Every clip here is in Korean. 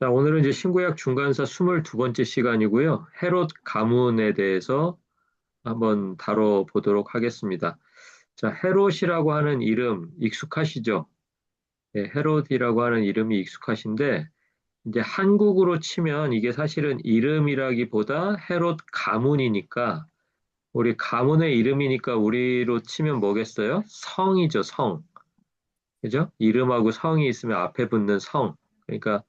자, 오늘은 이제 신구약 중간사 22번째 시간이고요. 헤롯 가문에 대해서 한번 다뤄보도록 하겠습니다. 자, 헤롯이라고 하는 이름 익숙하시죠? 네, 헤롯이라고 하는 이름이 익숙하신데, 이제 한국으로 치면 이게 사실은 이름이라기보다 헤롯 가문이니까, 우리 가문의 이름이니까 우리로 치면 뭐겠어요? 성이죠, 성. 그죠? 이름하고 성이 있으면 앞에 붙는 성. 그러니까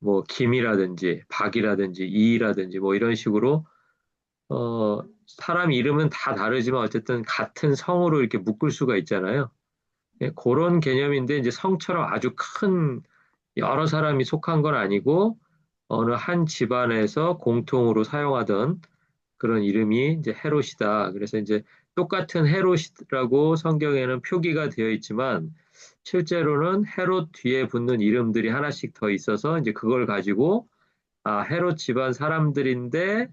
뭐 김이라든지 박이라든지 이라든지 뭐 이런 식으로 사람 이름은 다 다르지만 어쨌든 같은 성으로 이렇게 묶을 수가 있잖아요. 예, 그런 개념인데 이제 성처럼 아주 큰 여러 사람이 속한 건 아니고 어느 한 집안에서 공통으로 사용하던 그런 이름이 이제 헤롯이다. 그래서 이제 똑같은 헤롯이라고 성경에는 표기가 되어 있지만 실제로는 헤롯 뒤에 붙는 이름들이 하나씩 더 있어서 이제 그걸 가지고 헤롯 집안 사람들인데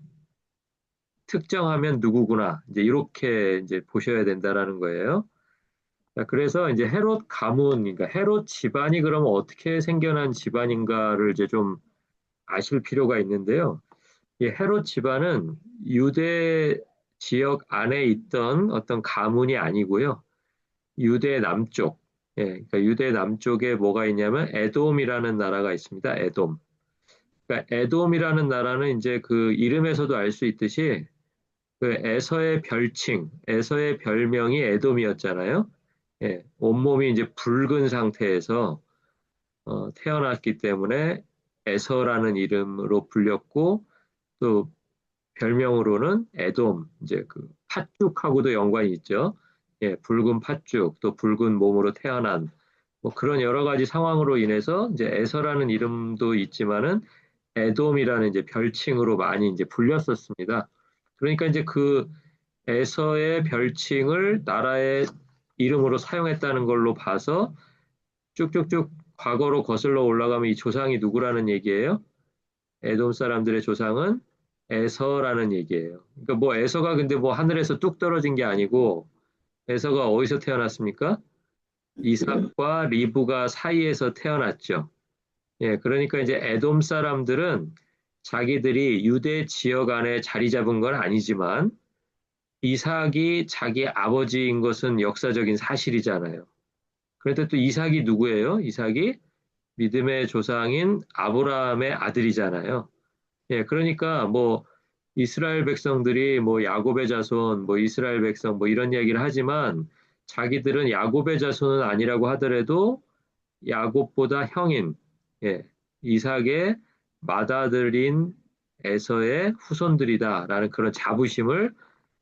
특정하면 누구구나. 이제 이렇게 이제 보셔야 된다라는 거예요. 자, 그래서 이제 헤롯 가문, 그러니까 헤롯 집안이 그러면 어떻게 생겨난 집안인가를 이제 좀 아실 필요가 있는데요. 이 헤롯 집안은 유대 지역 안에 있던 어떤 가문이 아니고요. 유대 남쪽, 예, 그러니까 유대 남쪽에 뭐가 있냐면 에돔이라는 나라가 있습니다. 에돔. 그러니까 에돔이라는 나라는 이제 그 이름에서도 알 수 있듯이 그 에서의 별칭, 에서의 별명이 에돔이었잖아요. 예, 온몸이 이제 붉은 상태에서 태어났기 때문에 에서라는 이름으로 불렸고 또 별명으로는 에돔, 이제 그 팥죽하고도 연관이 있죠. 예, 붉은 팥죽, 또 붉은 몸으로 태어난 뭐 그런 여러 가지 상황으로 인해서 이제 에서라는 이름도 있지만은 에돔이라는 이제 별칭으로 많이 이제 불렸었습니다. 그러니까 이제 그 에서의 별칭을 나라의 이름으로 사용했다는 걸로 봐서 쭉쭉쭉 과거로 거슬러 올라가면 이 조상이 누구라는 얘기예요? 에돔 사람들의 조상은 에서라는 얘기예요. 그러니까 뭐 에서가 근데 뭐 하늘에서 뚝 떨어진 게 아니고 에서가 어디서 태어났습니까? 이삭과 리브가 사이에서 태어났죠. 예, 그러니까 이제 에돔 사람들은 자기들이 유대 지역 안에 자리 잡은 건 아니지만 이삭이 자기 아버지인 것은 역사적인 사실이잖아요. 그런데 또 이삭이 누구예요? 이삭이 믿음의 조상인 아브라함의 아들이잖아요. 예, 그러니까 뭐 이스라엘 백성들이 뭐 야곱의 자손, 뭐 이스라엘 백성 뭐 이런 이야기를 하지만 자기들은 야곱의 자손은 아니라고 하더라도 야곱보다 형인 예, 이삭의 맏아들인 에서의 후손들이다라는 그런 자부심을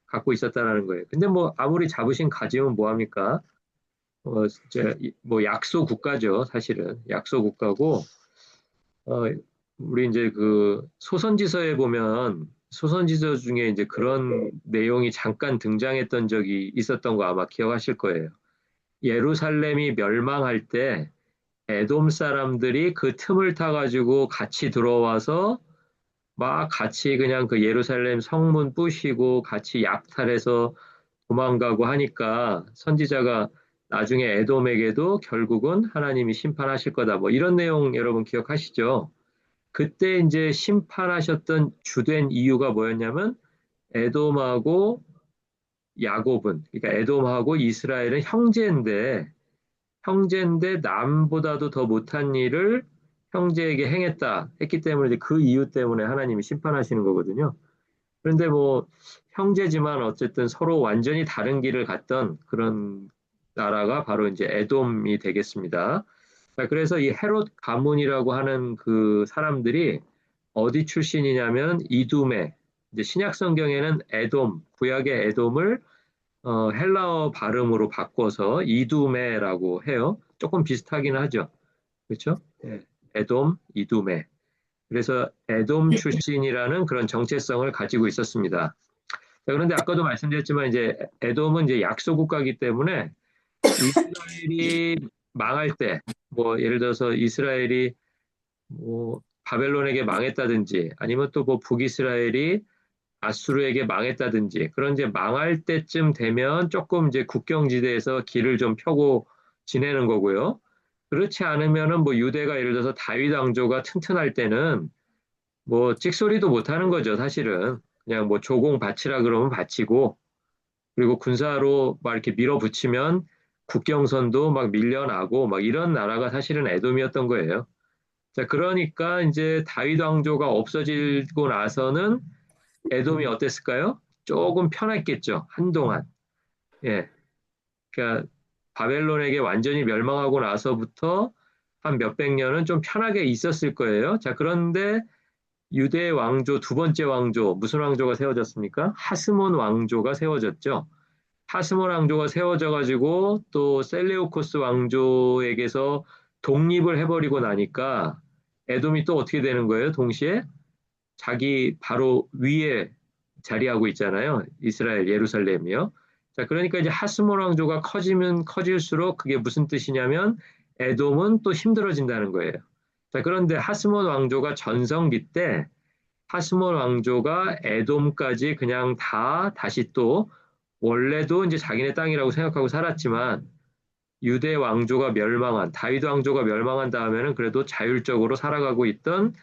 갖고 있었다라는 거예요. 근데 뭐 아무리 자부심 가지면 뭐 합니까? 이제 뭐 약소 국가죠, 사실은 약소 국가고 어, 우리 이제 그 소선지서에 보면 소선지서 중에 이제 그런 내용이 잠깐 등장했던 적이 있었던 거 아마 기억하실 거예요. 예루살렘이 멸망할 때 에돔 사람들이 그 틈을 타가지고 같이 들어와서 막 같이 그냥 그 예루살렘 성문 부시고 같이 약탈해서 도망가고 하니까 선지자가 나중에 에돔에게도 결국은 하나님이 심판하실 거다. 뭐 이런 내용 여러분 기억하시죠? 그때 이제 심판하셨던 주된 이유가 뭐였냐면 에돔하고 야곱은 그러니까 에돔하고 이스라엘은 형제인데 남보다도 더 못한 일을 형제에게 행했다 했기 때문에 이제 그 이유 때문에 하나님이 심판하시는 거거든요. 그런데 뭐 형제지만 어쨌든 서로 완전히 다른 길을 갔던 그런 나라가 바로 이제 에돔이 되겠습니다. 자, 그래서 이 헤롯 가문이라고 하는 그 사람들이 어디 출신이냐면 이두메. 이제 신약 성경에는 에돔, 구약의 에돔을 헬라어 발음으로 바꿔서 이두메라고 해요. 조금 비슷하긴 하죠. 그렇죠? 예. 에돔, 이두메. 그래서 에돔 출신이라는 그런 정체성을 가지고 있었습니다. 자, 그런데 아까도 말씀드렸지만 이제 에돔은 이제 약소 국가이기 때문에 이스라엘이 망할 때, 뭐 예를 들어서 이스라엘이 뭐 바벨론에게 망했다든지 아니면 또 뭐 북이스라엘이 아수르에게 망했다든지 그런 이제 망할 때쯤 되면 조금 이제 국경지대에서 길을 좀 펴고 지내는 거고요. 그렇지 않으면은 뭐 유대가 예를 들어서 다윗 왕조가 튼튼할 때는 뭐 찍소리도 못 하는 거죠, 사실은. 그냥 뭐 조공 바치라 그러면 바치고, 그리고 군사로 막 이렇게 밀어붙이면 국경선도 막 밀려나고 막 이런 나라가 사실은 에돔이었던 거예요. 자, 그러니까 이제 다윗 왕조가 없어지고 나서는 에돔이 어땠을까요? 조금 편했겠죠, 한동안. 예. 그러니까 바벨론에게 완전히 멸망하고 나서부터 한 몇백 년은 좀 편하게 있었을 거예요. 자, 그런데 유대 왕조, 두 번째 왕조, 무슨 왕조가 세워졌습니까? 하스몬 왕조가 세워졌죠. 하스몬 왕조가 세워져 가지고 또 셀레우코스 왕조에게서 독립을 해버리고 나니까 에돔이 또 어떻게 되는 거예요? 동시에 자기 바로 위에 자리하고 있잖아요. 이스라엘 예루살렘이요. 자, 그러니까 이제 하스몬 왕조가 커지면 커질수록 그게 무슨 뜻이냐면 에돔은 또 힘들어진다는 거예요. 자, 그런데 하스몬 왕조가 전성기 때 하스몬 왕조가 에돔까지 그냥 다 다시 또 원래도 이제 자기네 땅이라고 생각하고 살았지만 유대 왕조가 멸망한 다윗 왕조가 멸망한 다음에는 그래도 자율적으로 살아가고 있던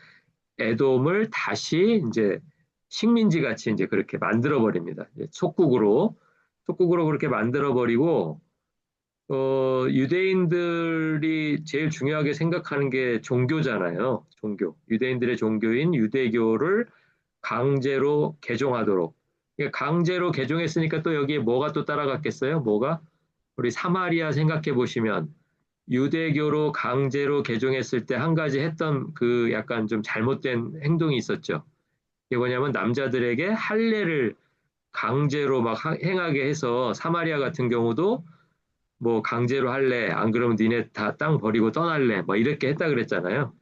에돔을 다시 이제 식민지 같이 이제 그렇게 만들어 버립니다. 속국으로 그렇게 만들어 버리고 유대인들이 제일 중요하게 생각하는 게 종교잖아요. 종교. 유대인들의 종교인 유대교를 강제로 개종하도록. 그러니까 강제로 개종했으니까 또 여기에 뭐가 또 따라갔겠어요? 뭐가? 우리 사마리아 생각해 보시면 유대교로 강제로 개종했을 때 한 가지 했던 그 약간 좀 잘못된 행동이 있었죠. 이게 뭐냐면 남자들에게 할례를 강제로 막 행하게 해서 사마리아 같은 경우도 뭐 강제로 할래, 안 그러면 니네 다 땅 버리고 떠날래, 뭐 이렇게 했다 그랬잖아요.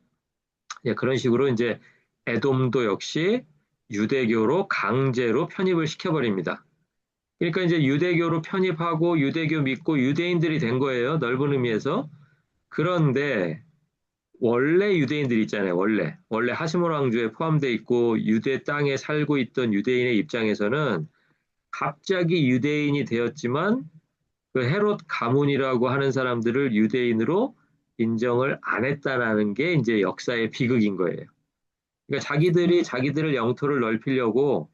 예, 그런 식으로 이제 에돔도 역시 유대교로 강제로 편입을 시켜버립니다. 그러니까 이제 유대교로 편입하고 유대교 믿고 유대인들이 된 거예요. 넓은 의미에서. 그런데 원래 유대인들 있잖아요. 원래 하시몬 왕조에 포함되어 있고 유대 땅에 살고 있던 유대인의 입장에서는 갑자기 유대인이 되었지만 그 헤롯 가문이라고 하는 사람들을 유대인으로 인정을 안 했다라는 게 이제 역사의 비극인 거예요. 그러니까 자기들이 자기들을 영토를 넓히려고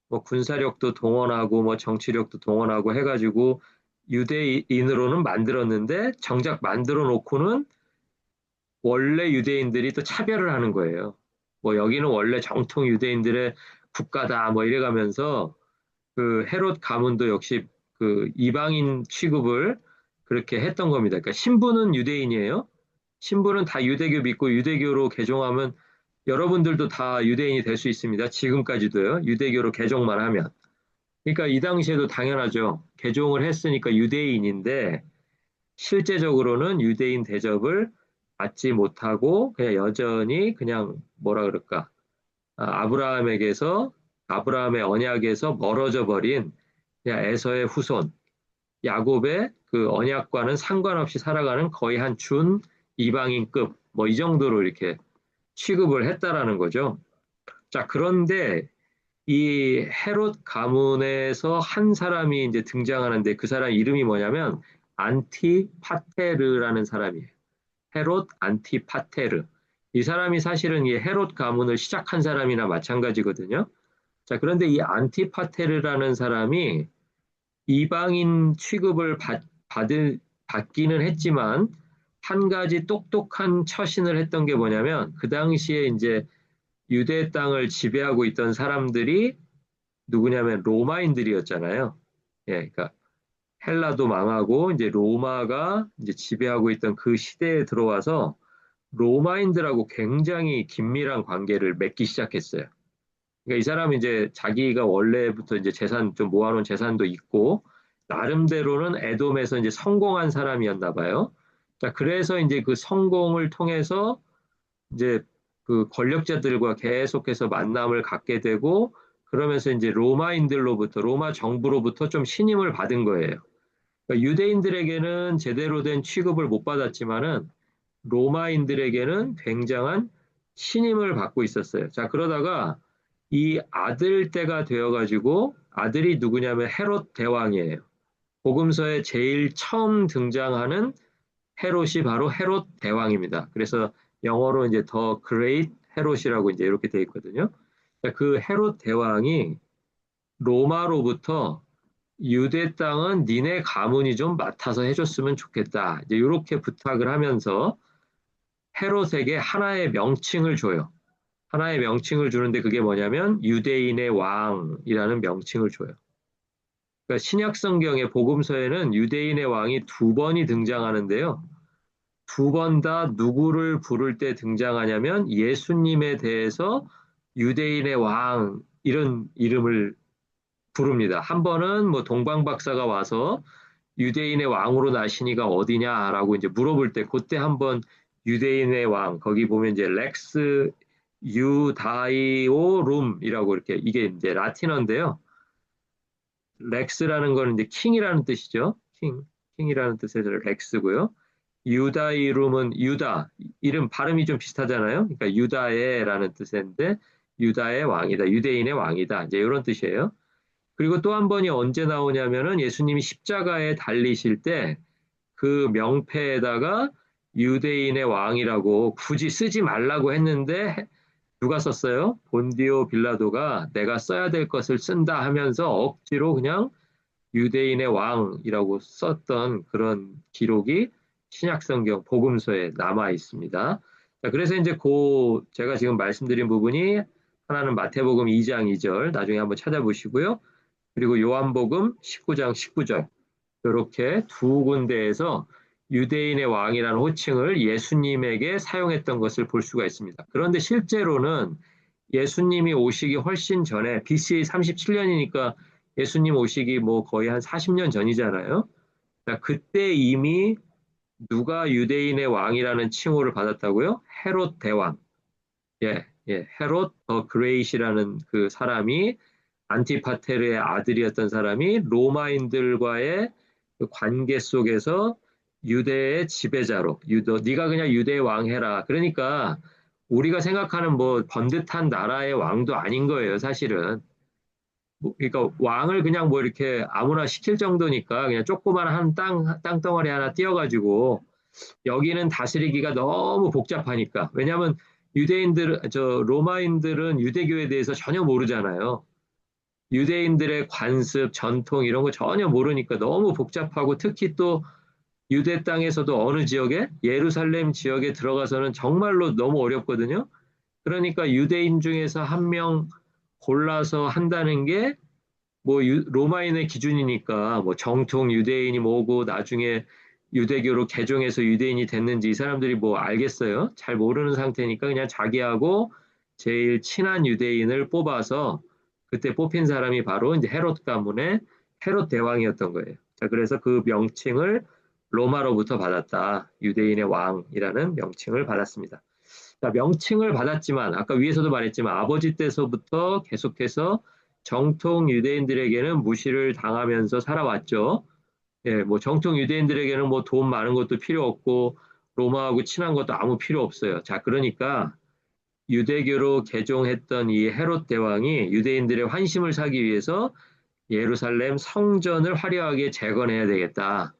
뭐 군사력도 동원하고 뭐 정치력도 동원하고 해가지고 유대인으로는 만들었는데 정작 만들어 놓고는 원래 유대인들이 또 차별을 하는 거예요. 뭐 여기는 원래 정통 유대인들의 국가다 뭐 이래가면서 그 헤롯 가문도 역시 그 이방인 취급을 그렇게 했던 겁니다. 그러니까 신부는 유대인이에요. 신부는 다 유대교 믿고 유대교로 개종하면 여러분들도 다 유대인이 될 수 있습니다. 지금까지도요. 유대교로 개종만 하면. 그러니까 이 당시에도 당연하죠. 개종을 했으니까 유대인인데 실제적으로는 유대인 대접을 받지 못하고 그냥 여전히 그냥 뭐라 그럴까? 아브라함에게서 아브라함의 언약에서 멀어져 버린 그냥 에서의 후손, 야곱의 그 언약과는 상관없이 살아가는 거의 한 준 이방인급 뭐 이 정도로 이렇게 취급을 했다라는 거죠. 자, 그런데 이 헤롯 가문에서 한 사람이 이제 등장하는데 그 사람 이름이 뭐냐면 안티파테르라는 사람이에요. 헤롯 안티파테르. 이 사람이 사실은 이 헤롯 가문을 시작한 사람이나 마찬가지거든요. 자, 그런데 이 안티파테르라는 사람이 이방인 취급을 받기는 했지만 한 가지 똑똑한 처신을 했던 게 뭐냐면 그 당시에 이제 유대 땅을 지배하고 있던 사람들이 누구냐면 로마인들이었잖아요. 예, 그러니까 헬라도 망하고 이제 로마가 이제 지배하고 있던 그 시대에 들어와서 로마인들하고 굉장히 긴밀한 관계를 맺기 시작했어요. 그러니까 이 사람은 이제 자기가 원래부터 이제 재산 좀 모아놓은 재산도 있고 나름대로는 에돔에서 이제 성공한 사람이었나 봐요. 자, 그래서 이제 그 성공을 통해서 이제 그 권력자들과 계속해서 만남을 갖게 되고 그러면서 이제 로마인들로부터 로마 정부로부터 좀 신임을 받은 거예요. 그러니까 유대인들에게는 제대로 된 취급을 못 받았지만은 로마인들에게는 굉장한 신임을 받고 있었어요. 자, 그러다가 이 아들 때가 되어가지고 아들이 누구냐면 헤롯 대왕이에요. 복음서에 제일 처음 등장하는 헤롯이 바로 헤롯 대왕입니다. 그래서 영어로 이제 더 그레이트 헤롯이라고 이제 이렇게 돼 있거든요. 그러니까 그 헤롯 대왕이 로마로부터 유대 땅은 니네 가문이 좀 맡아서 해줬으면 좋겠다. 이제 이렇게 부탁을 하면서 헤롯에게 하나의 명칭을 줘요. 하나의 명칭을 주는데 그게 뭐냐면 유대인의 왕이라는 명칭을 줘요. 그러니까 신약 성경의 복음서에는 유대인의 왕이 두 번이 등장하는데요. 두 번 다 누구를 부를 때 등장하냐면 예수님에 대해서 유대인의 왕 이런 이름을 부릅니다. 한 번은 뭐 동방 박사가 와서 유대인의 왕으로 나시니가 어디냐라고 이제 물어볼 때 그때 한번 유대인의 왕 거기 보면 이제 렉스 유다이오룸이라고 이렇게 이게 이제 라틴어인데요. 렉스라는 거는 이제 킹이라는 뜻이죠. 킹이라는 뜻의 렉스고요. 유다이룸은 유다 이름 발음이 좀 비슷하잖아요. 그러니까 유다의라는 뜻인데 유다의 왕이다, 유대인의 왕이다 이제 이런 뜻이에요. 그리고 또 한 번이 언제 나오냐면은 예수님이 십자가에 달리실 때 그 명패에다가 유대인의 왕이라고 굳이 쓰지 말라고 했는데 누가 썼어요? 본디오 빌라도가 내가 써야 될 것을 쓴다 하면서 억지로 그냥 유대인의 왕이라고 썼던 그런 기록이 신약성경 복음서에 남아 있습니다. 자, 그래서 이제 제가 지금 말씀드린 부분이 하나는 마태복음 2장 2절 나중에 한번 찾아보시고요. 그리고 요한복음 19장 19절 이렇게 두 군데에서 유대인의 왕이라는 호칭을 예수님에게 사용했던 것을 볼 수가 있습니다. 그런데 실제로는 예수님이 오시기 훨씬 전에 BC 37년이니까 예수님 오시기 뭐 거의 한 40년 전이잖아요. 그때 이미 누가 유대인의 왕이라는 칭호를 받았다고요? 헤롯 대왕. 헤롯 더 그레이시라는 그 사람이 안티파테르의 아들이었던 사람이 로마인들과의 그 관계 속에서 유대의 지배자로 네가 그냥 유대의 왕 해라. 그러니까 우리가 생각하는 뭐 번듯한 나라의 왕도 아닌 거예요, 사실은. 그러니까 왕을 그냥 뭐 이렇게 아무나 시킬 정도니까 그냥 조그만 한 땅덩어리 하나 띄어가지고 여기는 다스리기가 너무 복잡하니까. 왜냐하면 로마인들은 유대교에 대해서 전혀 모르잖아요. 유대인들의 관습, 전통 이런 거 전혀 모르니까 너무 복잡하고 특히 또 유대 땅에서도 어느 지역에 예루살렘 지역에 들어가서는 정말로 너무 어렵거든요. 그러니까 유대인 중에서 한 명 골라서 한다는 게 뭐 로마인의 기준이니까 뭐 정통 유대인이 뭐고 나중에 유대교로 개종해서 유대인이 됐는지 이 사람들이 뭐 알겠어요? 잘 모르는 상태니까 그냥 자기하고 제일 친한 유대인을 뽑아서 그때 뽑힌 사람이 바로 이제 헤롯 가문의 헤롯 대왕이었던 거예요. 자, 그래서 그 명칭을 로마로부터 받았다. 유대인의 왕이라는 명칭을 받았습니다. 자, 명칭을 받았지만 아까 위에서도 말했지만 아버지 때서부터 계속해서 정통 유대인들에게는 무시를 당하면서 살아왔죠. 뭐 정통 유대인들에게는 뭐 돈 많은 것도 필요 없고 로마하고 친한 것도 아무 필요 없어요. 자, 그러니까 유대교로 개종했던 이 헤롯 대왕이 유대인들의 환심을 사기 위해서 예루살렘 성전을 화려하게 재건해야 되겠다.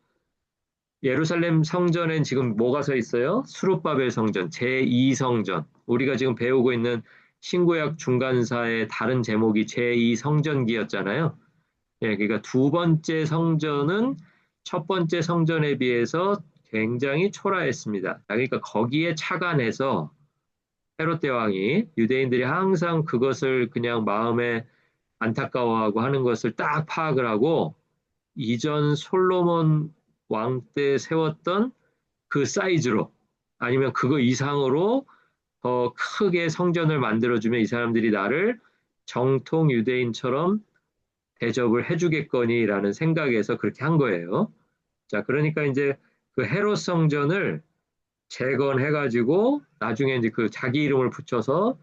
예루살렘 성전엔 지금 뭐가 서 있어요? 수룹바벨 성전, 제2성전. 우리가 지금 배우고 있는 신구약 중간사의 다른 제목이 제2성전기였잖아요. 그러니까 두 번째 성전은 첫 번째 성전에 비해서 굉장히 초라했습니다. 그러니까 거기에 착안해서 헤롯 대왕이 유대인들이 항상 그것을 그냥 마음에 안타까워하고 하는 것을 딱 파악을 하고 이전 솔로몬 왕 때 세웠던 그 사이즈로 아니면 그거 이상으로 더 크게 성전을 만들어주면 이 사람들이 나를 정통 유대인처럼 대접을 해주겠거니라는 생각에서 그렇게 한 거예요. 자, 그러니까 이제 그 헤롯 성전을 재건해가지고 나중에 이제 그 자기 이름을 붙여서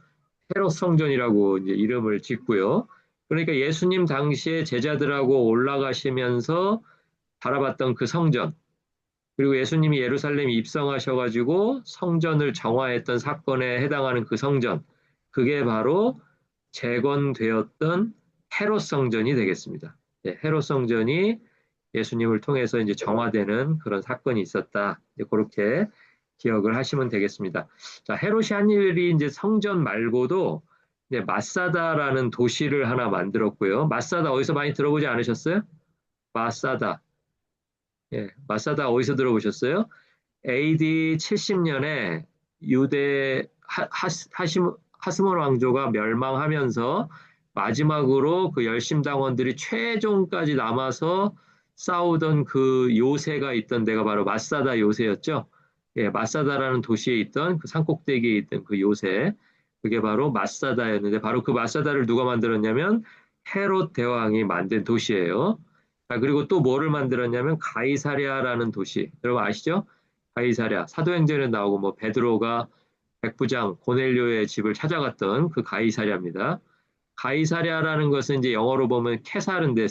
헤롯 성전이라고 이제 이름을 짓고요. 그러니까 예수님 당시에 제자들하고 올라가시면서 바라봤던 그 성전, 그리고 예수님이 예루살렘 입성하셔가지고 성전을 정화했던 사건에 해당하는 그 성전, 그게 바로 재건되었던 헤롯 성전이 되겠습니다. 헤롯 성전이 예수님을 통해서 이제 정화되는 그런 사건이 있었다. 이제 그렇게 기억을 하시면 되겠습니다. 자, 헤롯이 한 일이 이제 성전 말고도 이제 마사다라는 도시를 하나 만들었고요. 마사다 어디서 많이 들어보지 않으셨어요? 마사다. 예, 마사다 어디서 들어보셨어요? AD 70년에 유대 하스몬 왕조가 멸망하면서 마지막으로 그 열심당원들이 최종까지 남아서 싸우던 그 요새가 있던 데가 바로 마사다 요새였죠. 예, 마사다라는 도시에 있던 그 산꼭대기에 있던 그 요새, 그게 바로 마사다였는데 바로 그 마사다를 누가 만들었냐면 헤롯 대왕이 만든 도시예요. 아, 그리고 또 뭐를 만들었냐면 가이사랴라는 도시. 여러분 아시죠? 가이사랴. 사도행전에 나오고 뭐 베드로가 백부장 고넬료의 집을 찾아갔던 그 가이사랴입니다. 가이사랴라는 것은 이제 영어로 보면 캐사르인데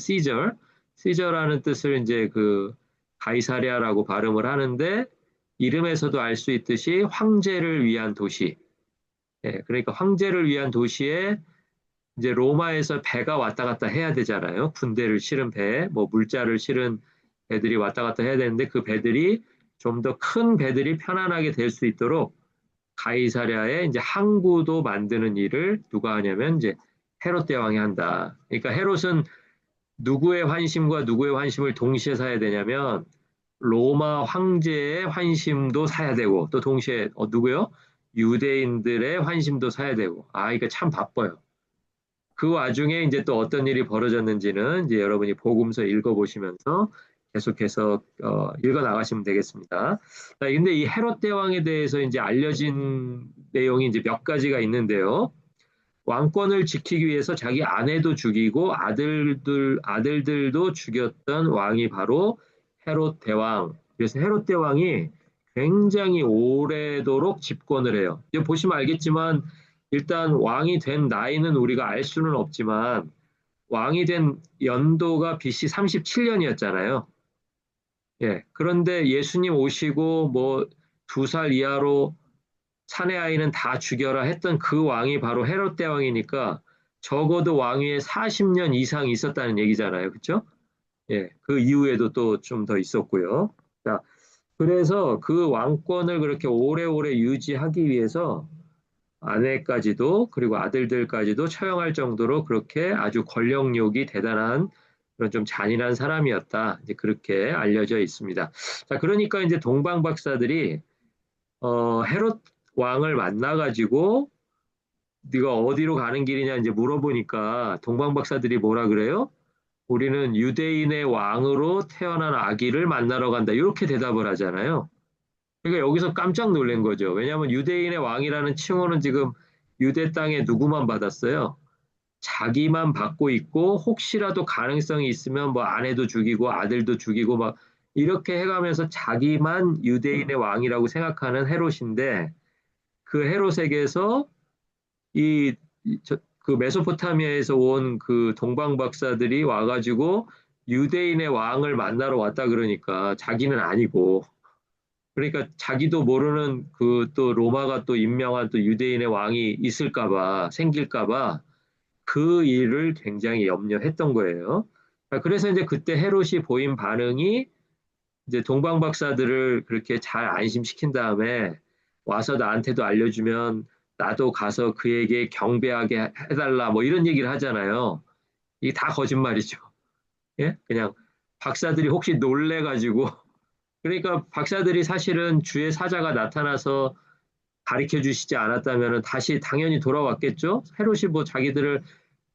시저라는 뜻을 이제 그 가이사랴라고 발음을 하는데 이름에서도 알 수 있듯이 황제를 위한 도시. 예, 그러니까 황제를 위한 도시에 이제 로마에서 배가 왔다 갔다 해야 되잖아요. 군대를 실은 배, 뭐 물자를 실은 배들이 왔다 갔다 해야 되는데 그 배들이 좀 더 큰 배들이 편안하게 될 수 있도록 가이사랴에 이제 항구도 만드는 일을 누가 하냐면 이제 헤롯 대왕이 한다. 그러니까 헤롯은 누구의 환심과 누구의 환심을 동시에 사야 되냐면 로마 황제의 환심도 사야 되고 또 동시에 누구요? 유대인들의 환심도 사야 되고 이거 참 바빠요. 그 와중에 이제 또 어떤 일이 벌어졌는지는 이제 여러분이 복음서 읽어보시면서 계속해서 읽어 나가시면 되겠습니다. 자, 근데 이 헤롯 대왕에 대해서 이제 알려진 내용이 이제 몇 가지가 있는데요. 왕권을 지키기 위해서 자기 아내도 죽이고 아들들도 죽였던 왕이 바로 헤롯 대왕. 그래서 헤롯 대왕이 굉장히 오래도록 집권을 해요. 이제 보시면 알겠지만 일단 왕이 된 나이는 우리가 알 수는 없지만 왕이 된 연도가 BC 37년이었잖아요. 예. 그런데 예수님 오시고 뭐 2살 이하로 사내 아이는 다 죽여라 했던 그 왕이 바로 헤롯 대왕이니까 적어도 왕위에 40년 이상 있었다는 얘기잖아요. 그렇죠? 예. 그 이후에도 또 좀 더 있었고요. 자, 그래서 그 왕권을 그렇게 오래오래 유지하기 위해서 아내까지도 그리고 아들들까지도 처형할 정도로 그렇게 아주 권력욕이 대단한 그런 좀 잔인한 사람이었다. 이제 그렇게 알려져 있습니다. 자, 그러니까 이제 동방 박사들이 헤롯 왕을 만나가지고 네가 어디로 가는 길이냐 이제 물어보니까 동방 박사들이 뭐라 그래요? 우리는 유대인의 왕으로 태어난 아기를 만나러 간다. 이렇게 대답을 하잖아요. 그러니까 여기서 깜짝 놀란 거죠. 왜냐하면 유대인의 왕이라는 칭호는 지금 유대 땅에 누구만 받았어요? 자기만 받고 있고 혹시라도 가능성이 있으면 뭐 아내도 죽이고 아들도 죽이고 막 이렇게 해가면서 자기만 유대인의 왕이라고 생각하는 헤롯인데 그 헤롯에게서 이, 그 메소포타미아에서 온 그 동방 박사들이 와가지고 유대인의 왕을 만나러 왔다 그러니까 자기는 아니고 그러니까 자기도 모르는 그 또 로마가 또 임명한 또 유대인의 왕이 있을까 봐 생길까 봐 그 일을 굉장히 염려했던 거예요. 그래서 이제 그때 헤롯이 보인 반응이 이제 동방 박사들을 그렇게 잘 안심시킨 다음에 와서 나한테도 알려주면 나도 가서 그에게 경배하게 해달라 뭐 이런 얘기를 하잖아요. 이게 다 거짓말이죠. 예? 그냥 박사들이 혹시 놀래가지고 그러니까 박사들이 사실은 주의 사자가 나타나서 가르쳐 주시지 않았다면 다시 당연히 돌아왔겠죠? 헤롯이 뭐 자기들을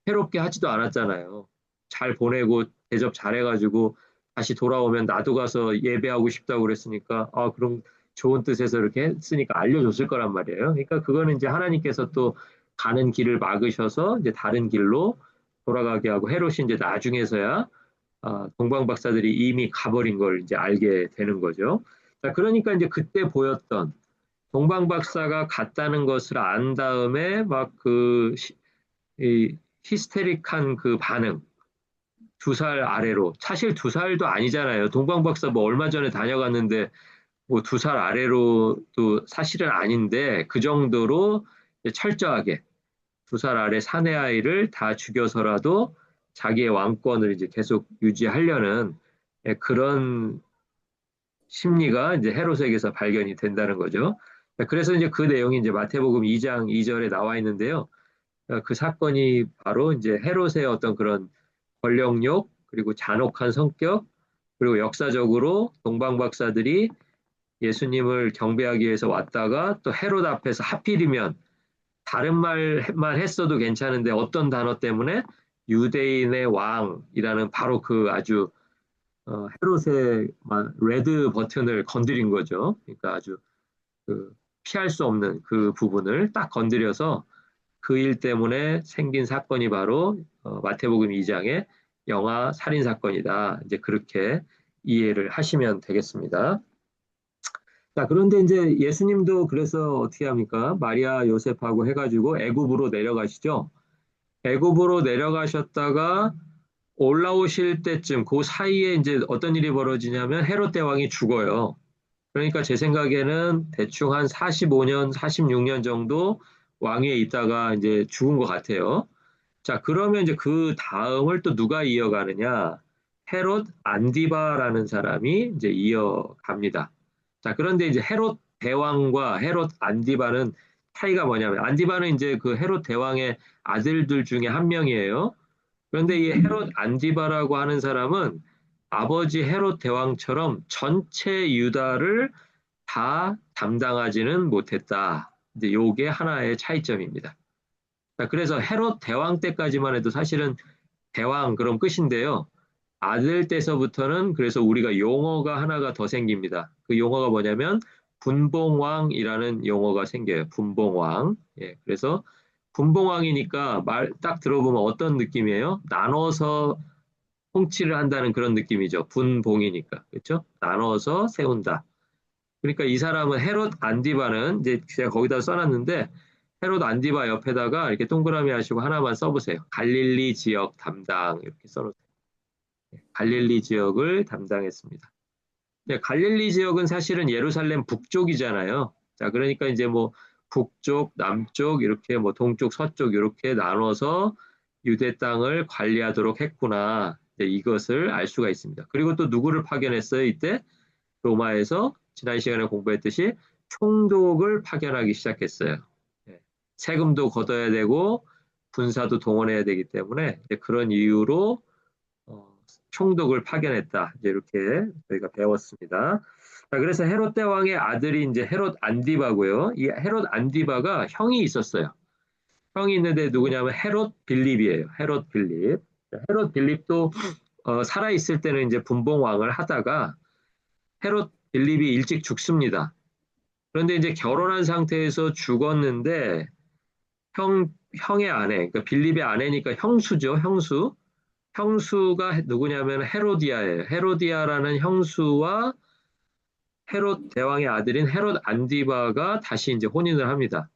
해롭게 하지도 않았잖아요. 잘 보내고 대접 잘해가지고 다시 돌아오면 나도 가서 예배하고 싶다고 그랬으니까 그럼 좋은 뜻에서 이렇게 했으니까 알려줬을 거란 말이에요. 그러니까 그거는 이제 하나님께서 또 가는 길을 막으셔서 이제 다른 길로 돌아가게 하고 헤롯이 이제 나중에서야 동방 박사들이 이미 가버린 걸 이제 알게 되는 거죠. 자, 그러니까 이제 그때 보였던 동방 박사가 갔다는 것을 안 다음에 막 그 히스테릭한 그 반응, 2살 아래로 사실 2살도 아니잖아요. 동방 박사 뭐 얼마 전에 다녀갔는데 뭐 2살 아래로도 사실은 아닌데 그 정도로 철저하게 2살 아래 사내 아이를 다 죽여서라도 자기의 왕권을 이제 계속 유지하려는 예, 그런 심리가 이제 헤롯에게서 발견이 된다는 거죠. 그래서 이제 그 내용이 이제 마태복음 2장 2절에 나와 있는데요. 그 사건이 바로 이제 헤롯의 어떤 그런 권력욕, 그리고 잔혹한 성격, 그리고 역사적으로 동방 박사들이 예수님을 경배하기 위해서 왔다가 또 헤롯 앞에서 하필이면 다른 말만 했어도 괜찮은데 어떤 단어 때문에 유대인의 왕이라는 바로 그 아주 헤롯의 레드 버튼을 건드린 거죠. 그러니까 아주 그 피할 수 없는 그 부분을 딱 건드려서 그 일 때문에 생긴 사건이 바로 마태복음 2장의 영아 살인 사건이다. 이제 그렇게 이해를 하시면 되겠습니다. 자, 그런데 이제 예수님도 그래서 어떻게 합니까? 마리아 요셉하고 해가지고 애굽으로 내려가시죠. 애굽으로 내려가셨다가 올라오실 때쯤 그 사이에 이제 어떤 일이 벌어지냐면 헤롯 대왕이 죽어요. 그러니까 제 생각에는 대충 한 45년, 46년 정도 왕위에 있다가 이제 죽은 것 같아요. 자, 그러면 이제 그 다음을 또 누가 이어가느냐? 헤롯 안디바라는 사람이 이제 이어갑니다. 자, 그런데 이제 헤롯 대왕과 헤롯 안디바는 차이가 뭐냐면, 안디바는 이제 그 헤롯 대왕의 아들들 중에 한 명이에요. 그런데 이 헤롯 안디바라고 하는 사람은 아버지 헤롯 대왕처럼 전체 유다를 다 담당하지는 못했다. 이제 요게 하나의 차이점입니다. 그래서 헤롯 대왕 때까지만 해도 사실은 대왕 그럼 끝인데요. 아들 때서부터는 그래서 우리가 용어가 하나가 더 생깁니다. 그 용어가 뭐냐면 분봉왕이라는 용어가 생겨요. 분봉왕. 예, 그래서 분봉왕이니까 말 딱 들어보면 어떤 느낌이에요? 나눠서 통치를 한다는 그런 느낌이죠. 분봉이니까. 그렇죠? 나눠서 세운다. 그러니까 이 사람은 헤롯 안디바는 이제 제가 거기다 써놨는데 헤롯 안디바 옆에다가 이렇게 동그라미 하시고 하나만 써보세요. 갈릴리 지역 담당 이렇게 써놓으세요. 갈릴리 지역을 담당했습니다. 네, 갈릴리 지역은 사실은 예루살렘 북쪽이잖아요. 자, 그러니까 이제 뭐 북쪽, 남쪽 이렇게 뭐 동쪽, 서쪽 이렇게 나눠서 유대 땅을 관리하도록 했구나. 이제 이것을 알 수가 있습니다. 그리고 또 누구를 파견했어요? 이때 로마에서 지난 시간에 공부했듯이 총독을 파견하기 시작했어요. 예, 세금도 걷어야 되고 군사도 동원해야 되기 때문에 그런 이유로 어, 총독을 파견했다. 이제 이렇게 저희가 배웠습니다. 자, 그래서 헤롯 대왕의 아들이 이제 헤롯 안디바고요. 이 헤롯 안디바가 형이 있었어요. 형이 있는데 누구냐면 헤롯 빌립이에요. 헤롯 빌립. 헤롯 빌립도 살아 있을 때는 이제 분봉왕을 하다가 헤롯 빌립이 일찍 죽습니다. 그런데 이제 결혼한 상태에서 죽었는데 형의 아내, 그러니까 빌립의 아내니까 형수죠, 형수. 형수가 누구냐면 헤로디아예요. 헤로디아라는 형수와 헤롯 대왕의 아들인 헤롯 안디바가 다시 이제 혼인을 합니다.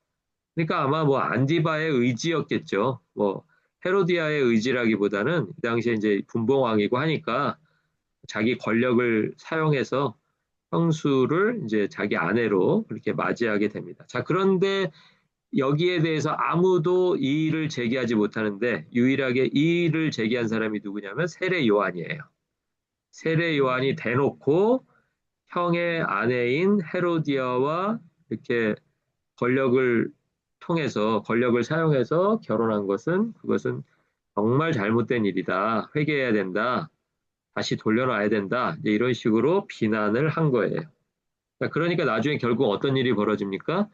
그러니까 아마 뭐 안디바의 의지였겠죠. 뭐 헤로디아의 의지라기보다는 이 당시에 이제 분봉왕이고 하니까 자기 권력을 사용해서 형수를 이제 자기 아내로 그렇게 맞이하게 됩니다. 자, 그런데 여기에 대해서 아무도 이의를 제기하지 못하는데 유일하게 이의를 제기한 사람이 누구냐면 세례 요한이에요. 세례 요한이 대놓고 형의 아내인 헤로디아와 이렇게 권력을 통해서 권력을 사용해서 결혼한 것은 그것은 정말 잘못된 일이다. 회개해야 된다. 다시 돌려놔야 된다. 이제 이런 식으로 비난을 한 거예요. 그러니까 나중에 결국 어떤 일이 벌어집니까?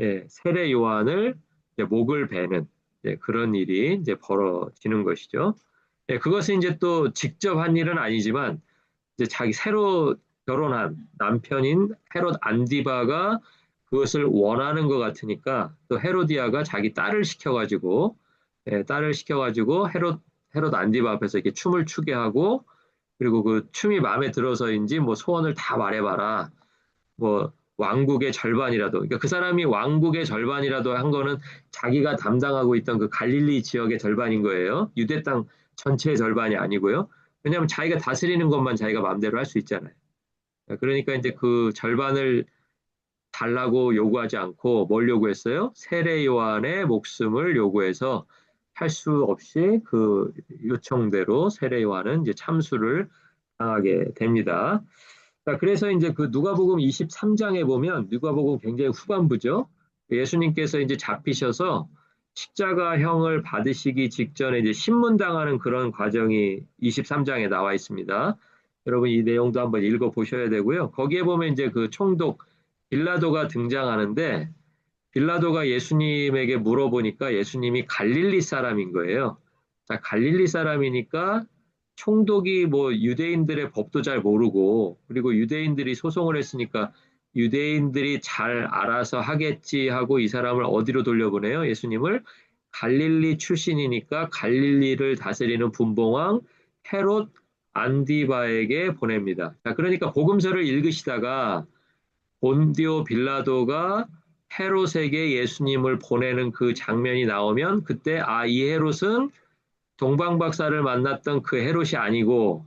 예, 세례 요한을 이제 목을 베는 그런 일이 이제 벌어지는 것이죠. 예, 그것은 이제 또 직접 한 일은 아니지만 이제 자기 새로 결혼한 남편인 헤롯 안디바가 그것을 원하는 것 같으니까 또 헤로디아가 자기 딸을 시켜가지고 딸을 시켜가지고 헤롯 안디바 앞에서 이렇게 춤을 추게 하고 그리고 그 춤이 마음에 들어서인지 뭐 소원을 다 말해봐라. 뭐 왕국의 절반이라도 그러니까 그 사람이 왕국의 절반이라도 한 거는 자기가 담당하고 있던 그 갈릴리 지역의 절반인 거예요. 유대 땅 전체의 절반이 아니고요. 왜냐하면 자기가 다스리는 것만 자기가 마음대로 할 수 있잖아요. 그러니까 이제 그 절반을 달라고 요구하지 않고 뭘 요구했어요? 세례 요한의 목숨을 요구해서 할 수 없이 그 요청대로 세례 요한은 이제 참수를 당하게 됩니다. 자, 그래서 이제 그 누가복음 23장에 보면 누가복음 굉장히 후반부죠. 예수님께서 이제 잡히셔서 십자가형을 받으시기 직전에 이제 신문당하는 그런 과정이 23장에 나와 있습니다. 여러분 이 내용도 한번 읽어 보셔야 되고요. 거기에 보면 이제 그 총독 빌라도가 등장하는데 빌라도가 예수님에게 물어보니까 예수님이 갈릴리 사람인 거예요. 자, 갈릴리 사람이니까 총독이 뭐 유대인들의 법도 잘 모르고 그리고 유대인들이 소송을 했으니까 유대인들이 잘 알아서 하겠지 하고 이 사람을 어디로 돌려보내요? 예수님을 갈릴리 출신이니까 갈릴리를 다스리는 분봉왕 헤롯 안디바에게 보냅니다. 자, 그러니까 복음서를 읽으시다가 본디오 빌라도가 헤롯에게 예수님을 보내는 그 장면이 나오면 그때 아, 이 헤롯은 동방박사를 만났던 그 헤롯이 아니고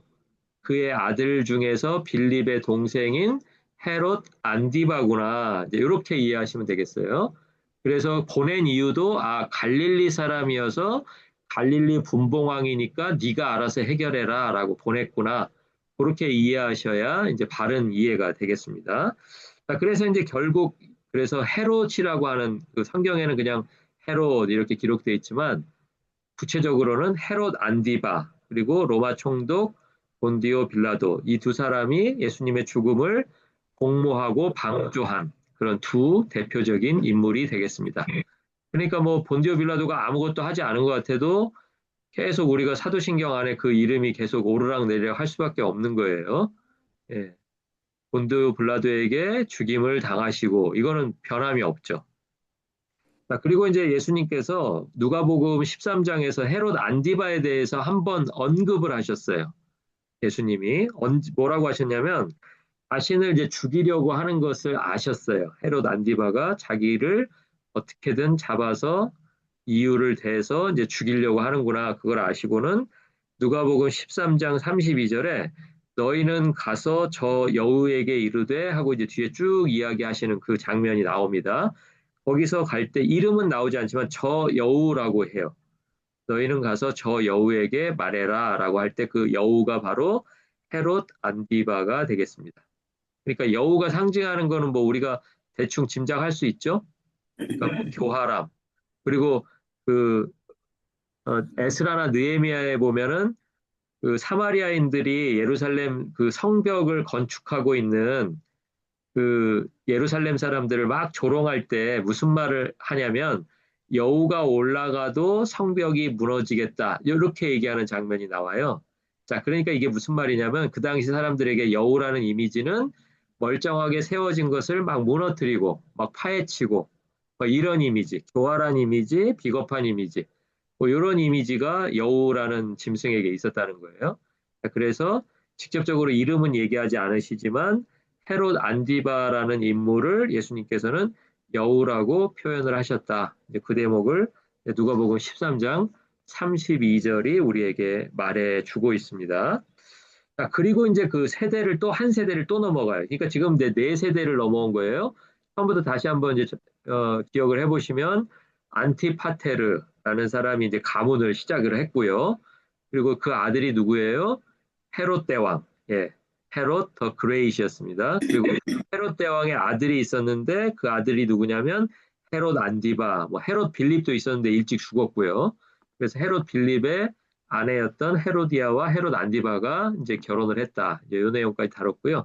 그의 아들 중에서 빌립의 동생인 헤롯 안디바구나. 이제 이렇게 이해하시면 되겠어요. 그래서 보낸 이유도 아, 갈릴리 사람이어서 갈릴리 분봉왕이니까 네가 알아서 해결해라라고 보냈구나. 그렇게 이해하셔야 이제 바른 이해가 되겠습니다. 자, 그래서 이제 결국 그래서 헤롯이라고 하는 그 성경에는 그냥 헤롯 이렇게 기록되어 있지만 구체적으로는 헤롯 안디바 그리고 로마 총독 본디오 빌라도 이 두 사람이 예수님의 죽음을 공모하고 방조한 그런 두 대표적인 인물이 되겠습니다. 그러니까 뭐 본디오 빌라도가 아무것도 하지 않은 것 같아도 계속 우리가 사도신경 안에 그 이름이 계속 오르락 내리락 할 수밖에 없는 거예요. 예. 본디오 빌라도에게 죽임을 당하시고 이거는 변함이 없죠. 자, 그리고 이제 예수님께서 누가복음 13장에서 헤롯 안디바에 대해서 한번 언급을 하셨어요. 예수님이 뭐라고 하셨냐면 자신을 이제 죽이려고 하는 것을 아셨어요. 헤롯 안디바가 자기를 어떻게든 잡아서 이유를 대서 이제 죽이려고 하는구나. 그걸 아시고는 누가복음 13장 32절에 너희는 가서 저 여우에게 이르되 하고 이제 뒤에 쭉 이야기하시는 그 장면이 나옵니다. 거기서 갈 때 이름은 나오지 않지만 저 여우라고 해요. 너희는 가서 저 여우에게 말해라 라고 할 때 그 여우가 바로 헤롯 안디바가 되겠습니다. 그러니까 여우가 상징하는 거는 뭐 우리가 대충 짐작할 수 있죠. 그러니까 뭐 교활함. 그리고 그 에스라나 느헤미야에 보면은 그 사마리아인들이 예루살렘 그 성벽을 건축하고 있는 그 예루살렘 사람들을 막 조롱할 때 무슨 말을 하냐면 여우가 올라가도 성벽이 무너지겠다. 이렇게 얘기하는 장면이 나와요. 자, 그러니까 이게 무슨 말이냐면 그 당시 사람들에게 여우라는 이미지는 멀쩡하게 세워진 것을 막 무너뜨리고 막 파헤치고 뭐 이런 이미지, 교활한 이미지, 비겁한 이미지, 뭐 이런 이미지가 여우라는 짐승에게 있었다는 거예요. 자, 그래서 직접적으로 이름은 얘기하지 않으시지만 헤롯 안디바라는 인물을 예수님께서는 여우라고 표현을 하셨다. 이제 그 대목을 누가복음 13장 32절이 우리에게 말해주고 있습니다. 자, 그리고 이제 그 세대를 또 한 세대를 또 넘어가요. 그러니까 지금 네 세대를 넘어온 거예요. 처음부터 다시 한번 이제 기억을 해보시면 안티파테르라는 사람이 이제 가문을 시작을 했고요. 그리고 그 아들이 누구예요? 헤롯 대왕. 예. 헤롯 더 그레이시였습니다. 그리고 헤롯 대왕의 아들이 있었는데 그 아들이 누구냐면 헤롯 안디바, 뭐 헤롯 빌립도 있었는데 일찍 죽었고요. 그래서 헤롯 빌립의 아내였던 헤로디아와 헤롯 안디바가 이제 결혼을 했다. 이제 이 내용까지 다뤘고요.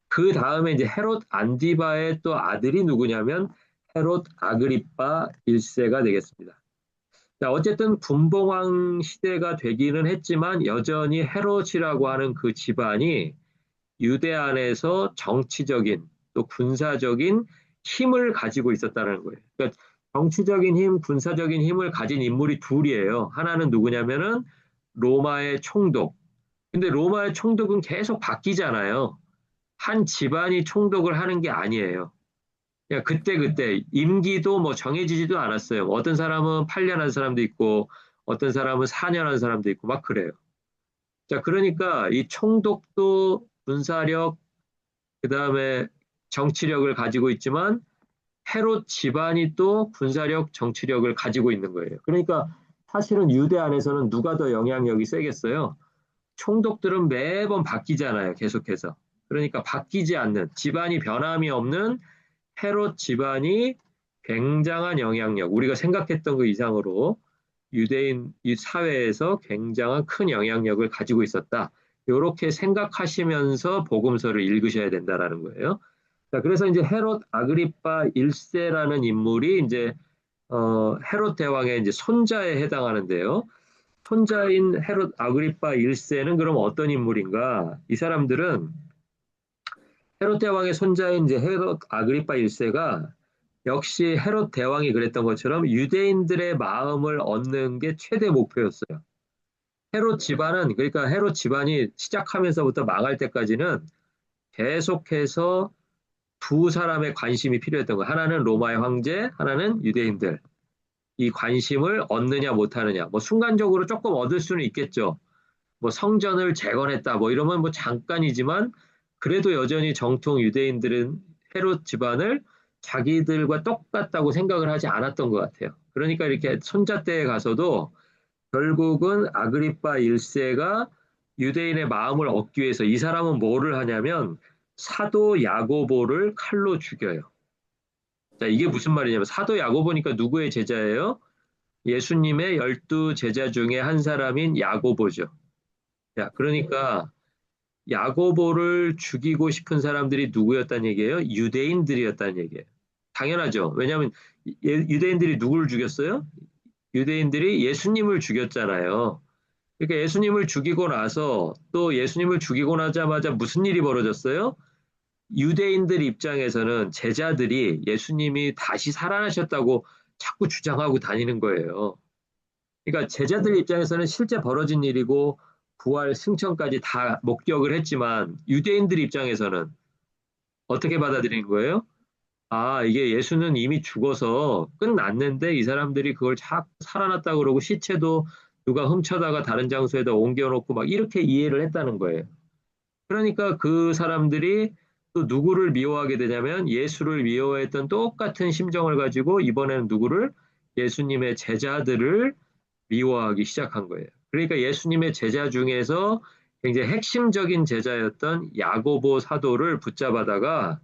그 다음에 이제 헤롯 안디바의 또 아들이 누구냐면 헤롯 아그리파 1세가 되겠습니다. 자, 어쨌든 분봉왕 시대가 되기는 했지만 여전히 헤롯이라고 하는 그 집안이 유대 안에서 정치적인 또 군사적인 힘을 가지고 있었다는 거예요. 그러니까 정치적인 힘, 군사적인 힘을 가진 인물이 둘이에요. 하나는 누구냐면은 로마의 총독. 근데 로마의 총독은 계속 바뀌잖아요. 한 집안이 총독을 하는 게 아니에요. 그냥 그때 임기도 뭐 정해지지도 않았어요. 어떤 사람은 8년 한 사람도 있고 어떤 사람은 4년 한 사람도 있고 막 그래요. 자, 그러니까 이 총독도 군사력, 그다음에 정치력을 가지고 있지만 헤롯 집안이 또 군사력, 정치력을 가지고 있는 거예요. 그러니까 사실은 유대 안에서는 누가 더 영향력이 세겠어요? 총독들은 매번 바뀌잖아요. 계속해서. 그러니까 바뀌지 않는 집안이 변함이 없는 헤롯 집안이 굉장한 영향력, 우리가 생각했던 그 이상으로 유대인 이 사회에서 굉장한 큰 영향력을 가지고 있었다. 이렇게 생각하시면서 복음서를 읽으셔야 된다라는 거예요. 자, 그래서 이제 헤롯 아그리파 1세라는 인물이 이제 헤롯 대왕의 이제 손자에 해당하는데요. 손자인 헤롯 아그리파 1세는 그럼 어떤 인물인가? 이 사람들은 헤롯 대왕의 손자인 이제 헤롯 아그리파 1세가 역시 헤롯 대왕이 그랬던 것처럼 유대인들의 마음을 얻는 게 최대 목표였어요. 헤롯 집안은 그러니까 헤롯 집안이 시작하면서부터 망할 때까지는 계속해서 두 사람의 관심이 필요했던 거예요. 하나는 로마의 황제, 하나는 유대인들. 이 관심을 얻느냐 못하느냐. 뭐 순간적으로 조금 얻을 수는 있겠죠. 뭐 성전을 재건했다 뭐 이러면 뭐 잠깐이지만 그래도 여전히 정통 유대인들은 헤롯 집안을 자기들과 똑같다고 생각을 하지 않았던 것 같아요. 그러니까 이렇게 손자때에 가서도 결국은 아그리파 1세가 유대인의 마음을 얻기 위해서 이 사람은 뭐를 하냐면 사도 야고보를 칼로 죽여요. 자, 이게 무슨 말이냐면 사도 야고보니까 누구의 제자예요? 예수님의 12제자 중에 한 사람인 야고보죠. 야, 그러니까 야고보를 죽이고 싶은 사람들이 누구였단 얘기예요? 유대인들이었단 얘기예요. 당연하죠. 왜냐하면 유대인들이 누구를 죽였어요? 유대인들이 예수님을 죽였잖아요. 그러니까 예수님을 죽이고 나서 또 예수님을 죽이고 나자마자 무슨 일이 벌어졌어요? 유대인들 입장에서는 제자들이 예수님이 다시 살아나셨다고 자꾸 주장하고 다니는 거예요. 그러니까 제자들 입장에서는 실제 벌어진 일이고 부활 승천까지 다 목격을 했지만 유대인들 입장에서는 어떻게 받아들이는 거예요? 아, 이게 예수는 이미 죽어서 끝났는데 이 사람들이 그걸 자꾸 살아났다 그러고 시체도 누가 훔쳐다가 다른 장소에다 옮겨놓고 막 이렇게 이해를 했다는 거예요. 그러니까 그 사람들이 또 누구를 미워하게 되냐면 예수를 미워했던 똑같은 심정을 가지고 이번에는 누구를 예수님의 제자들을 미워하기 시작한 거예요. 그러니까 예수님의 제자 중에서 굉장히 핵심적인 제자였던 야고보 사도를 붙잡아다가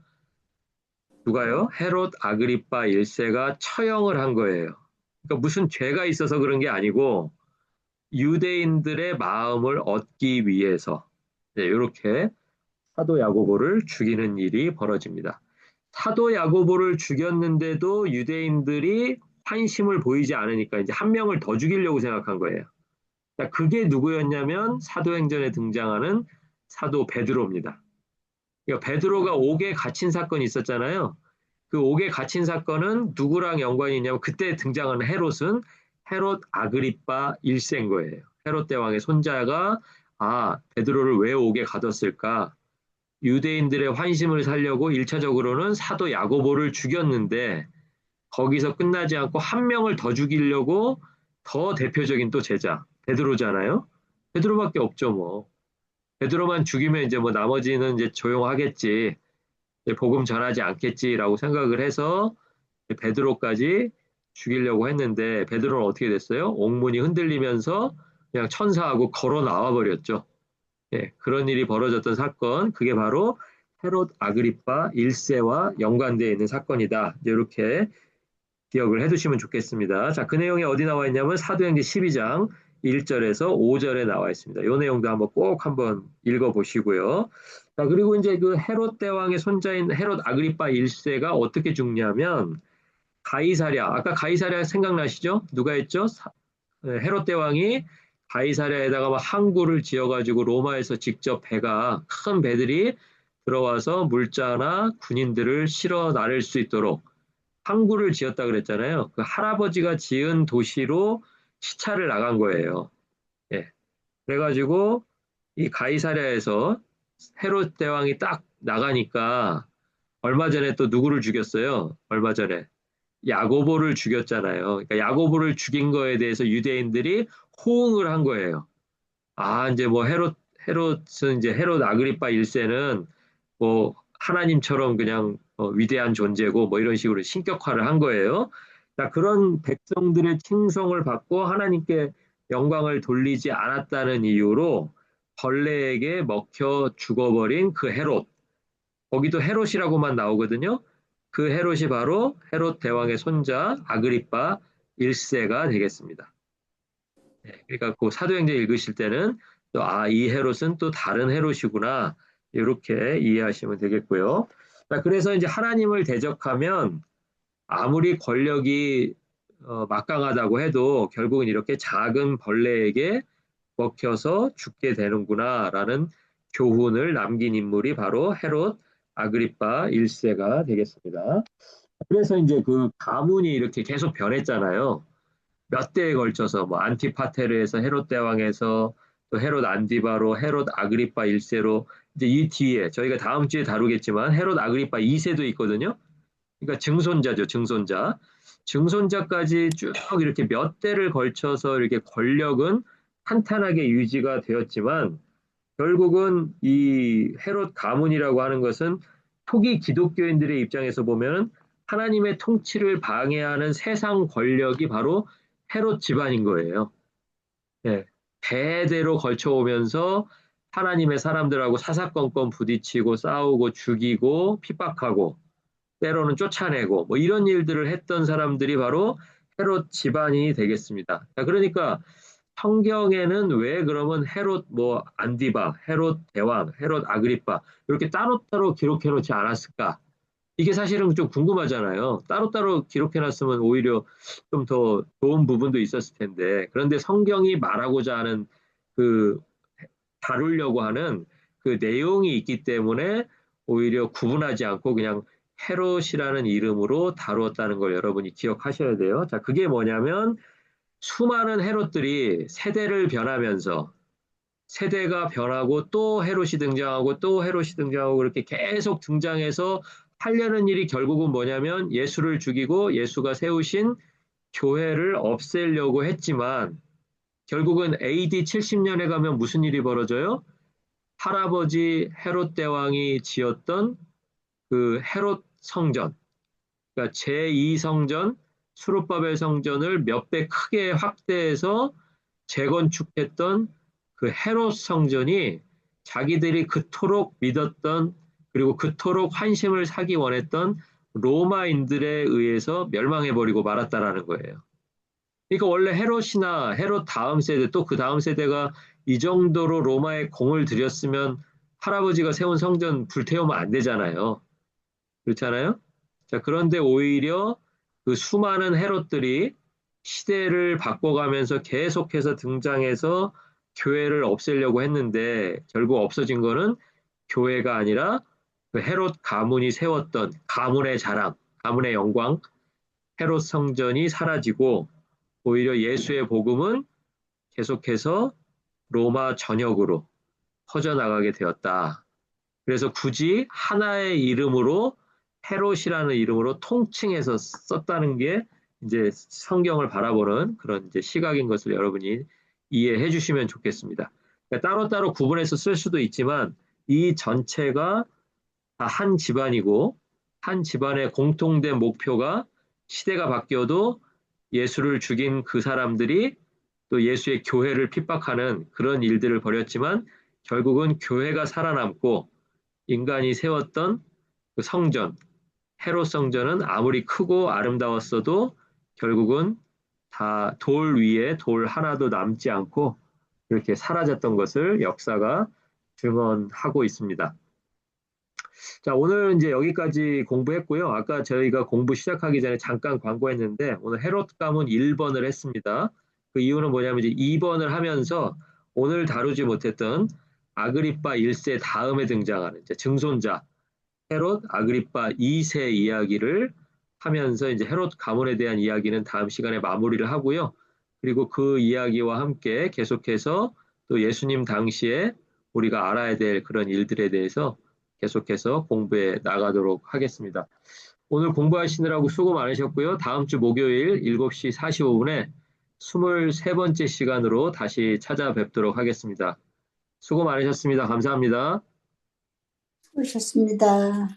누가요? 헤롯 아그리파 1세가 처형을 한 거예요. 그러니까 무슨 죄가 있어서 그런 게 아니고 유대인들의 마음을 얻기 위해서 네, 이렇게 사도 야고보를 죽이는 일이 벌어집니다. 사도 야고보를 죽였는데도 유대인들이 환심을 보이지 않으니까 이제 한 명을 더 죽이려고 생각한 거예요. 자, 그게 누구였냐면 사도행전에 등장하는 사도 베드로입니다. 그러니까 베드로가 옥에 갇힌 사건이 있었잖아요. 그 옥에 갇힌 사건은 누구랑 연관이 있냐면 그때 등장하는 헤롯은 헤롯 아그리파 1세인 거예요. 헤롯 대왕의 손자가 베드로를 왜 옥에 가뒀을까? 유대인들의 환심을 살려고 1차적으로는 사도 야고보를 죽였는데 거기서 끝나지 않고 한 명을 더 죽이려고 더 대표적인 또 제자 베드로잖아요. 베드로밖에 없죠 뭐. 베드로만 죽이면 이제 뭐 나머지는 이제 조용하겠지. 이제 복음 전하지 않겠지라고 생각을 해서 베드로까지 죽이려고 했는데 베드로는 어떻게 됐어요? 옥문이 흔들리면서 그냥 천사하고 걸어 나와 버렸죠. 예, 그런 일이 벌어졌던 사건, 그게 바로 헤롯 아그리파 1세와 연관되어 있는 사건이다. 이렇게 기억을 해두시면 좋겠습니다. 자, 그 내용이 어디 나와 있냐면 사도행전 12장 1절에서 5절에 나와 있습니다. 이 내용도 한번 읽어보시고요. 자, 그리고 이제 그 헤롯 대왕의 손자인 헤롯 아그리파 1세가 어떻게 죽냐면 가이사랴, 아까 가이사랴 생각나시죠? 누가 했죠? 헤롯 대왕이 가이사랴에다가 막 항구를 지어가지고 로마에서 직접 큰 배들이 들어와서 물자나 군인들을 실어 나를 수 있도록 항구를 지었다 그랬잖아요. 그 할아버지가 지은 도시로 시차를 나간 거예요. 예. 그래가지고 이 가이사랴에서 헤롯 대왕이 딱 나가니까 얼마 전에 또 누구를 죽였어요? 얼마 전에 야고보를 죽였잖아요. 그러니까 야고보를 죽인 거에 대해서 유대인들이 호응을 한 거예요. 이제 뭐 헤롯은 이제 헤롯 아그리파 1세는 뭐 하나님처럼 그냥 위대한 존재고 뭐 이런 식으로 신격화를 한 거예요. 자, 그런 백성들의 칭송을 받고 하나님께 영광을 돌리지 않았다는 이유로 벌레에게 먹혀 죽어버린 그 헤롯. 거기도 헤롯이라고만 나오거든요. 그 헤롯이 바로 헤롯 대왕의 손자 아그리파 1세가 되겠습니다. 네, 그러니까 그 사도행전 읽으실 때는 또, 이 헤롯은 또 다른 헤롯이구나. 이렇게 이해하시면 되겠고요. 자, 그래서 이제 하나님을 대적하면 아무리 권력이 막강하다고 해도 결국은 이렇게 작은 벌레에게 먹혀서 죽게 되는구나라는 교훈을 남긴 인물이 바로 헤롯 아그리파 1세가 되겠습니다. 그래서 이제 그 가문이 이렇게 계속 변했잖아요. 몇 대에 걸쳐서 뭐 안티파테르에서 헤롯 대왕에서 또 헤롯 안디바로 헤롯 아그리파 1세로 이제 이 뒤에 저희가 다음 주에 다루겠지만 헤롯 아그리파 2세도 있거든요. 그러니까 증손자죠, 증손자. 증손자까지 쭉 이렇게 몇 대를 걸쳐서 이렇게 권력은 탄탄하게 유지가 되었지만 결국은 이 헤롯 가문이라고 하는 것은 초기 기독교인들의 입장에서 보면 하나님의 통치를 방해하는 세상 권력이 바로 헤롯 집안인 거예요. 예. 대대로 걸쳐오면서 하나님의 사람들하고 사사건건 부딪히고 싸우고 죽이고 핍박하고 때로는 쫓아내고 뭐 이런 일들을 했던 사람들이 바로 헤롯 집안이 되겠습니다. 자, 그러니까 성경에는 왜 그러면 헤롯 뭐 안디바, 헤롯 대왕, 헤롯 아그리파 이렇게 따로따로 기록해 놓지 않았을까? 이게 사실은 좀 궁금하잖아요. 따로따로 기록해 놨으면 오히려 좀 더 좋은 부분도 있었을 텐데. 그런데 성경이 말하고자 하는 그 다루려고 하는 그 내용이 있기 때문에 오히려 구분하지 않고 그냥 헤롯이라는 이름으로 다루었다는 걸 여러분이 기억하셔야 돼요. 자, 그게 뭐냐면 수많은 헤롯들이 세대를 변하면서 세대가 변하고 또 헤롯이 등장하고 또 헤롯이 등장하고 그렇게 계속 등장해서 하려는 일이 결국은 뭐냐면 예수를 죽이고 예수가 세우신 교회를 없애려고 했지만 결국은 AD 70년에 가면 무슨 일이 벌어져요? 할아버지 헤롯 대왕이 지었던 그 헤롯 성전, 그러니까 제2성전, 수르바벨 성전을 몇 배 크게 확대해서 재건축했던 그 헤롯 성전이 자기들이 그토록 믿었던 그리고 그토록 환심을 사기 원했던 로마인들에 의해서 멸망해버리고 말았다라는 거예요. 그러니까 원래 헤롯이나 헤롯 다음 세대 또 그 다음 세대가 이 정도로 로마에 공을 들였으면 할아버지가 세운 성전 불태우면 안 되잖아요. 그렇잖아요? 자, 그런데 오히려 그 수많은 헤롯들이 시대를 바꿔가면서 계속해서 등장해서 교회를 없애려고 했는데 결국 없어진 거는 교회가 아니라 그 헤롯 가문이 세웠던 가문의 자랑, 가문의 영광, 헤롯 성전이 사라지고 오히려 예수의 복음은 계속해서 로마 전역으로 퍼져나가게 되었다. 그래서 굳이 하나의 이름으로 헤롯이라는 이름으로 통칭해서 썼다는 게 이제 성경을 바라보는 그런 이제 시각인 것을 여러분이 이해해 주시면 좋겠습니다. 그러니까 따로따로 구분해서 쓸 수도 있지만 이 전체가 다 한 집안이고 한 집안의 공통된 목표가 시대가 바뀌어도 예수를 죽인 그 사람들이 또 예수의 교회를 핍박하는 그런 일들을 벌였지만 결국은 교회가 살아남고 인간이 세웠던 그 성전, 헤롯 성전은 아무리 크고 아름다웠어도 결국은 다 돌 위에 돌 하나도 남지 않고 이렇게 사라졌던 것을 역사가 증언하고 있습니다. 자, 오늘 이제 여기까지 공부했고요. 아까 저희가 공부 시작하기 전에 잠깐 광고했는데 오늘 헤롯 가문 1번을 했습니다. 그 이유는 뭐냐면 이제 2번을 하면서 오늘 다루지 못했던 아그리파 1세 다음에 등장하는 이제 증손자 헤롯 아그리파 2세 이야기를 하면서 이제 헤롯 가문에 대한 이야기는 다음 시간에 마무리를 하고요. 그리고 그 이야기와 함께 계속해서 또 예수님 당시에 우리가 알아야 될 그런 일들에 대해서 계속해서 공부해 나가도록 하겠습니다. 오늘 공부하시느라고 수고 많으셨고요. 다음 주 목요일 7시 45분에 23번째 시간으로 다시 찾아뵙도록 하겠습니다. 수고 많으셨습니다. 감사합니다. 수고하셨습니다.